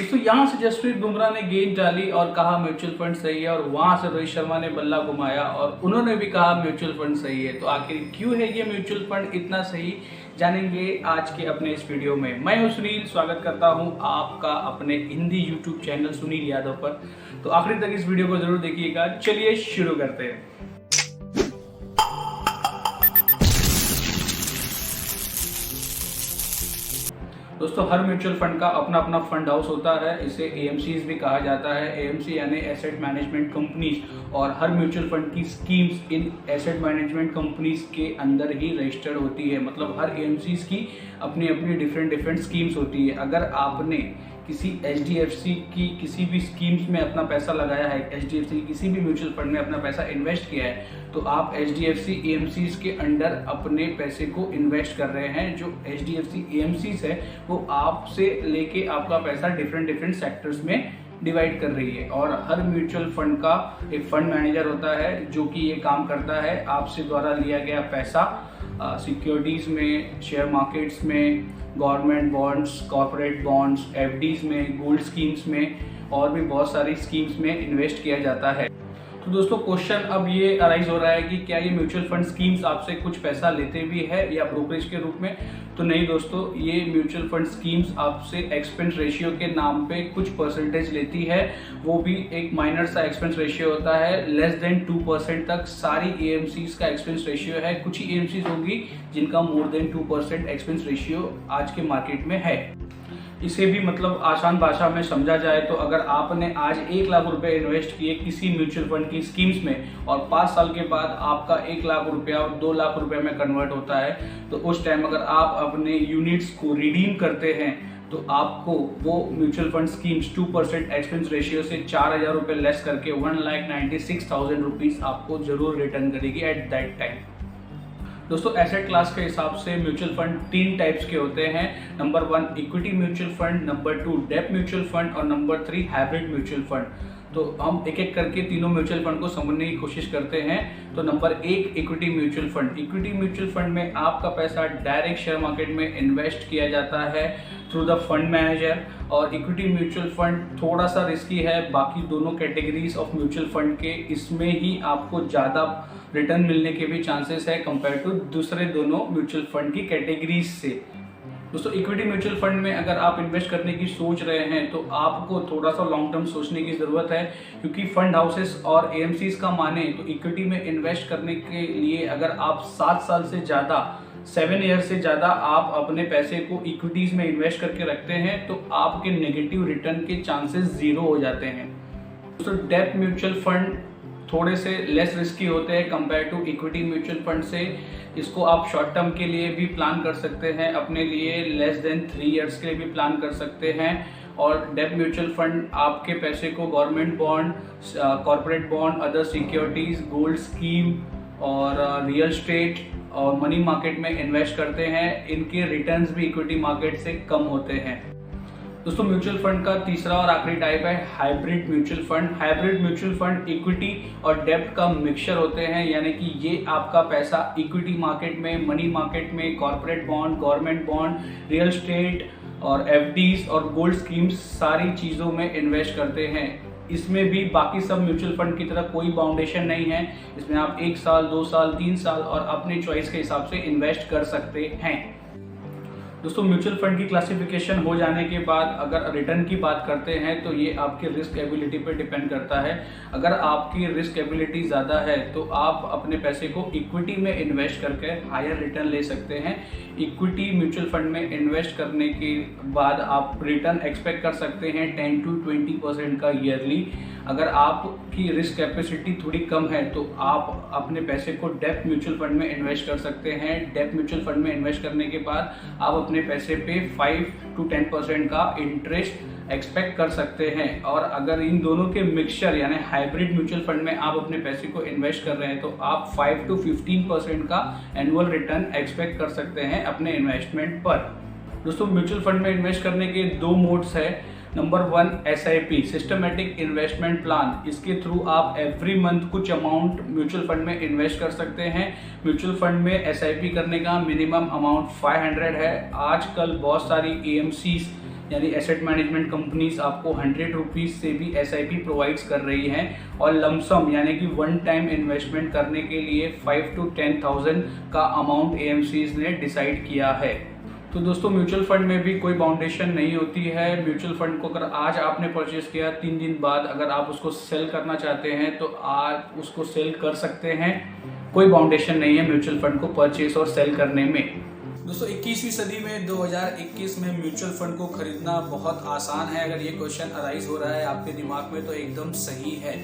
दोस्तों यहाँ से जसप्रीत बुमराह ने गेंद डाली और कहा म्यूचुअल फंड सही है, और वहां से रोहित शर्मा ने बल्ला घुमाया और उन्होंने भी कहा म्यूचुअल फंड सही है। तो आखिर क्यों है ये म्यूचुअल फंड इतना सही, जानेंगे आज के अपने इस वीडियो में। मैं हूं सुनील, स्वागत करता हूं आपका अपने हिंदी यूट्यूब चैनल सुनील यादव पर। तो आखिर तक इस वीडियो को जरूर देखिएगा। चलिए शुरू करते हैं। दोस्तों हर म्यूचुअल फंड का अपना अपना फंड हाउस होता है, इसे एएमसीज भी कहा जाता है। एएमसी यानी एसेट मैनेजमेंट कंपनीज, और हर म्यूचुअल फंड की schemes in asset management companies के अंदर ही रजिस्टर्ड होती है। मतलब हर एएमसीज की अपनी अपनी डिफरेंट स्कीम्स होती है। अगर आपने किसी एचडीएफसी की किसी भी स्कीम्स में अपना पैसा लगाया है, एचडीएफसी किसी भी म्यूचुअल फंड में अपना पैसा इन्वेस्ट किया है, तो आप एचडीएफसी एएमसीज के अंडर अपने पैसे को इन्वेस्ट कर रहे हैं। जो एचडीएफसी एएमसीज है वो आपसे लेके आपका पैसा डिफरेंट सेक्टर्स में डिवाइड कर रही है। और हर म्यूचुअल फंड का एक फंड मैनेजर होता है जो कि ये काम करता है आपसे द्वारा लिया गया पैसा सिक्योरिटीज़ में, शेयर मार्केट्स में, government bonds, corporate bonds, FDs में, गोल्ड स्कीम्स में और भी बहुत सारी स्कीम्स में इन्वेस्ट किया जाता है। तो दोस्तों क्वेश्चन अब ये अराइज हो रहा है कि क्या ये म्यूचुअल फंड स्कीम्स आपसे कुछ पैसा लेते भी है या ब्रोकरेज के रूप में। तो नहीं दोस्तों, ये म्यूचुअल फंड स्कीम्स आपसे एक्सपेंस रेशियो के नाम पे कुछ परसेंटेज लेती है। वो भी एक माइनर सा एक्सपेंस रेशियो होता है, लेस देन 2% तक सारी एएमसीज का एक्सपेंस रेशियो है। कुछ ही एएमसीज होगी जिनका मोर देन 2% एक्सपेंस रेशियो आज के मार्केट में है। इसे भी मतलब आसान भाषा में समझा जाए तो अगर आपने आज 1 लाख रुपए इन्वेस्ट किए किसी म्यूचुअल फंड की स्कीम्स में और 5 साल के बाद आपका 1 लाख रुपया 2 लाख रुपए में कन्वर्ट होता है, तो उस टाइम अगर आप अपने यूनिट्स को रिडीम करते हैं तो आपको वो mutual fund schemes 2% expense ratio से 4,000 रुपये लेस करके 1,96,000 रुपीज़ आपको जरूर रिटर्न करेगी एट दैट टाइम। दोस्तों एसेट क्लास के हिसाब से म्यूचुअल फंड 3 टाइप्स के होते हैं। Number 1 equity mutual fund, number 2 debt mutual fund और नंबर 3 हाइब्रिड म्यूचुअल फंड। तो हम एक एक करके तीनों म्यूचुअल फंड को समझने की कोशिश करते हैं। तो number 1 equity mutual fund. Equity mutual fund में आपका पैसा डायरेक्ट शेयर मार्केट में इन्वेस्ट किया जाता है थ्रू द फंड मैनेजर। और इक्विटी म्यूचुअल फंड थोड़ा सा रिस्की है बाकी दोनों कैटेगरीज ऑफ म्यूचुअल फंड के। इसमें ही आपको ज़्यादा रिटर्न मिलने के भी चांसेस है कंपेयर टू दूसरे दोनों म्यूचुअल फंड की कैटेगरीज से। दोस्तों इक्विटी म्यूचुअल फंड में अगर आप इन्वेस्ट करने की सोच रहे हैं तो आपको थोड़ा सा लॉन्ग टर्म सोचने की ज़रूरत है, क्योंकि फंड हाउसेस और एएमसीज का माने तो इक्विटी में इन्वेस्ट करने के लिए अगर आप 7 साल से ज़्यादा 7 ईयर से ज़्यादा आप अपने पैसे को इक्विटीज़ में इन्वेस्ट करके रखते हैं तो आपके नेगेटिव रिटर्न के चांसेस 0 हो जाते हैं। दोस्तों डेट म्यूचुअल फंड थोड़े से लेस रिस्की होते हैं compare to equity mutual fund से। इसको आप शॉर्ट टर्म के लिए भी प्लान कर सकते हैं, अपने लिए लेस देन 3 इयर्स के लिए भी प्लान कर सकते हैं। और डेट म्यूचुअल फंड आपके पैसे को government bond, corporate bond, other securities, gold scheme और रियल स्टेट और मनी मार्केट में इन्वेस्ट करते हैं। इनके रिटर्न्स भी इक्विटी मार्केट से कम होते हैं। दोस्तों म्यूचुअल फंड का तीसरा और आखिरी टाइप है hybrid mutual fund. Hybrid mutual fund equity और डेब्ट का मिक्सचर होते हैं, यानी कि ये आपका पैसा इक्विटी मार्केट में, मनी मार्केट में, corporate bond, government bond, real estate और एफडीज और गोल्ड स्कीम्स सारी चीज़ों में इन्वेस्ट करते हैं। इसमें भी बाकी सब म्यूचुअल फंड की तरह कोई बाउंडेशन नहीं है। इसमें आप 1 साल, 2 साल, 3 साल और अपने चॉइस के हिसाब से इन्वेस्ट कर सकते हैं। दोस्तों म्यूचुअल फंड की क्लासिफिकेशन हो जाने के बाद अगर रिटर्न की बात करते हैं तो ये आपके रिस्क एबिलिटी पर डिपेंड करता है। अगर आपकी रिस्क एबिलिटी ज़्यादा है तो आप अपने पैसे को इक्विटी में इन्वेस्ट करके हायर रिटर्न ले सकते हैं। इक्विटी म्यूचुअल फंड में इन्वेस्ट करने के बाद आप रिटर्न एक्सपेक्ट कर सकते हैं 10 to 20% का ईयरली। अगर आपकी रिस्क कैपेसिटी थोड़ी कम है तो आप अपने पैसे को डेब्ट म्यूचुअल फंड में इन्वेस्ट कर सकते हैं। डेब्ट म्यूचुअल फंड में इन्वेस्ट करने के बाद आप अपने पैसे पे 5 to 10% का इंटरेस्ट एक्सपेक्ट कर सकते हैं। और अगर इन दोनों के मिक्सचर यानी हाइब्रिड म्यूचुअल फंड में आप अपने पैसे को इन्वेस्ट कर रहे हैं तो आप 5 to 15% का एनुअल रिटर्न एक्सपेक्ट कर सकते हैं अपने इन्वेस्टमेंट पर। दोस्तों म्यूचुअल फंड में इन्वेस्ट करने के 2 मोड्स है। Number 1 SIP systematic investment plan. इसके थ्रू आप एवरी मंथ कुछ अमाउंट म्यूचुअल फंड में इन्वेस्ट कर सकते हैं। म्यूचुअल फंड में SIP करने का मिनिमम अमाउंट 500 है। आजकल बहुत सारी AMCs यानी एसेट मैनेजमेंट कंपनीज आपको 100 रुपीज़ से भी SIP प्रोवाइड्स कर रही हैं और लमसम यानी कि वन टाइम इन्वेस्टमेंट करने के लिए 5 to 10,000 का अमाउंट AMCs ने डिसाइड किया है। तो दोस्तों म्यूचुअल फंड में भी कोई बाउंडेशन नहीं होती है। म्यूचुअल फंड को अगर आज आपने परचेस किया 3 दिन बाद अगर आप उसको सेल करना चाहते हैं तो आप उसको सेल कर सकते हैं। कोई बाउंडेशन नहीं है म्यूचुअल फंड को परचेस और सेल करने में। दोस्तों 21वीं सदी में 2021 में म्यूचुअल फंड को खरीदना बहुत आसान है। अगर ये क्वेश्चन अराइज हो रहा है आपके दिमाग में तो एकदम सही है।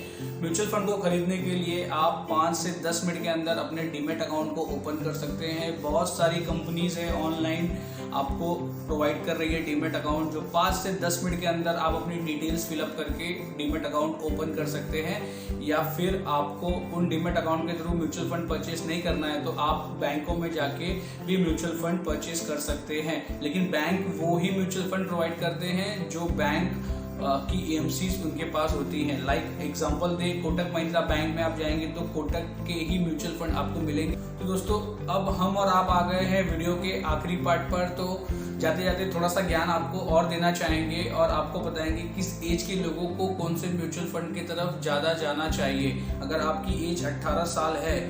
म्यूचुअल फंड को खरीदने के लिए आप 5 से 10 मिनट के अंदर अपने डीमैट अकाउंट को ओपन कर सकते हैं। बहुत सारी कंपनीज है ऑनलाइन आपको प्रोवाइड कर रही है डीमैट अकाउंट, जो 5 से 10 मिनट के अंदर आप अपनी डिटेल्स फिलअप करके डीमैट अकाउंट ओपन कर सकते हैं। या फिर आपको उन डीमैट अकाउंट के थ्रू म्यूचुअल फंड परचेस नहीं करना है तो आप बैंकों में जाके भी म्यूचुअल फंड परचेस कर सकते हैं। लेकिन बैंक वो ही म्यूचुअल फंड प्रोवाइड करते हैं जो बैंक की AMCs उनके पास होती हैं। लाइक एग्जांपल दे कोटक महिंद्रा बैंक में आप जाएंगे तो कोटक के ही म्यूचुअल फंड आपको मिलेंगे। तो दोस्तों अब हम और आप आ गए हैं वीडियो के आखिरी पार्ट पर। तो जाते जाते थोड़ा सा ज्ञान आपको और देना चाहेंगे और आपको बताएंगे किस एज के लोगों को कौन से म्यूचुअल फंड की तरफ ज़्यादा जाना चाहिए। अगर आपकी एज 18 साल है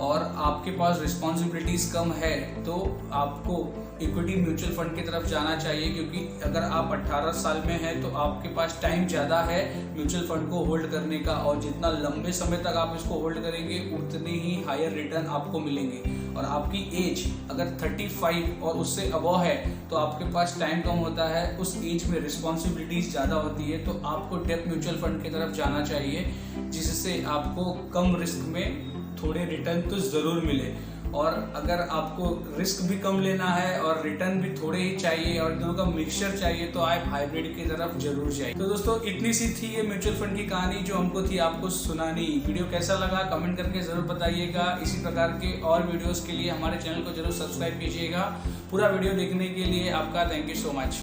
और आपके पास रिस्पॉन्सिबिलिटीज कम है तो आपको इक्विटी म्यूचुअल फंड की तरफ जाना चाहिए, क्योंकि अगर आप 18 साल में हैं तो आपके पास टाइम ज़्यादा है म्यूचुअल फंड को होल्ड करने का, और जितना लंबे समय तक आप इसको होल्ड करेंगे उतने ही हायर रिटर्न आपको मिलेंगे। और आपकी एज अगर 35 और उससे अबव है तो आपके पास टाइम कम होता है, उस एज में रिस्पॉन्सिबिलिटीज ज़्यादा होती है, तो आपको डेप्थ म्यूचुअल फंड की तरफ जाना चाहिए, जिससे आपको कम रिस्क में थोड़े रिटर्न तो ज़रूर मिले। और अगर आपको रिस्क भी कम लेना है और रिटर्न भी थोड़े ही चाहिए और दोनों का मिक्सचर चाहिए तो आप हाइब्रिड की तरफ जरूर जाइए। तो दोस्तों इतनी सी थी ये म्यूचुअल फंड की कहानी जो हमको थी आपको सुनानी। वीडियो कैसा लगा कमेंट करके जरूर बताइएगा। इसी प्रकार के और वीडियोस के लिए हमारे चैनल को जरूर सब्सक्राइब कीजिएगा। पूरा वीडियो देखने के लिए आपका थैंक यू सो मच।